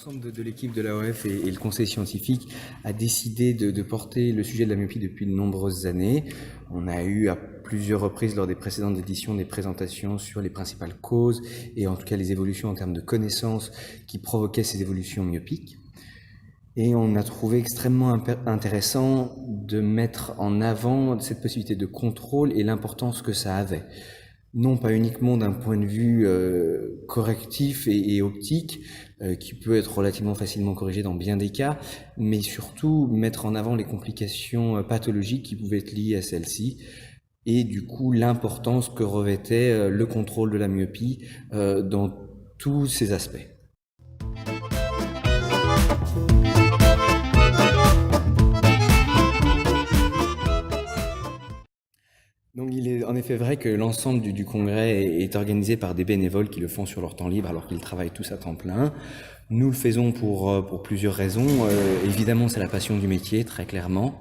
L'ensemble de l'équipe de l'AOF et le conseil scientifique a décidé de porter le sujet de la myopie depuis de nombreuses années. On a eu à plusieurs reprises lors des précédentes éditions des présentations sur les principales causes et en tout cas les évolutions en termes de connaissances qui provoquaient ces évolutions myopiques. Et on a trouvé extrêmement intéressant de mettre en avant cette possibilité de contrôle et l'importance que ça avait. Non pas uniquement d'un point de vue correctif et optique, qui peut être relativement facilement corrigé dans bien des cas, mais surtout mettre en avant les complications pathologiques qui pouvaient être liées à celles-ci, et du coup l'importance que revêtait le contrôle de la myopie dans tous ses aspects. Donc il est en effet vrai que l'ensemble du congrès est organisé par des bénévoles qui le font sur leur temps libre alors qu'ils travaillent tous à temps plein. Nous le faisons pour plusieurs raisons. Évidemment, c'est la passion du métier, très clairement.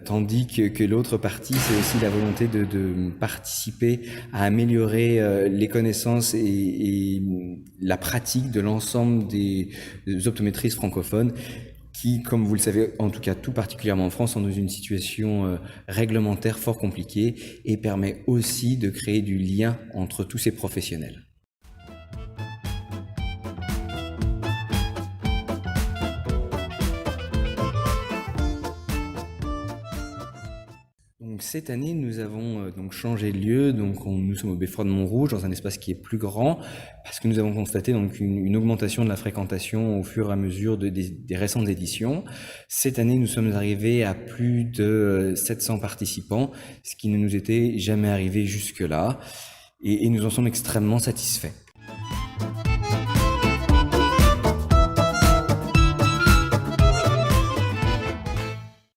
Tandis que l'autre partie, c'est aussi la volonté de participer à améliorer les connaissances et la pratique de l'ensemble des optométristes francophones qui, comme vous le savez, en tout cas tout particulièrement en France, sont dans une situation réglementaire fort compliquée et permet aussi de créer du lien entre tous ces professionnels. Donc cette année, nous avons donc changé de lieu. Donc nous sommes au Beffroi de Montrouge, dans un espace qui est plus grand, parce que nous avons constaté donc une augmentation de la fréquentation au fur et à mesure des récentes éditions. Cette année, nous sommes arrivés à plus de 700 participants, ce qui ne nous était jamais arrivé jusque-là, et nous en sommes extrêmement satisfaits.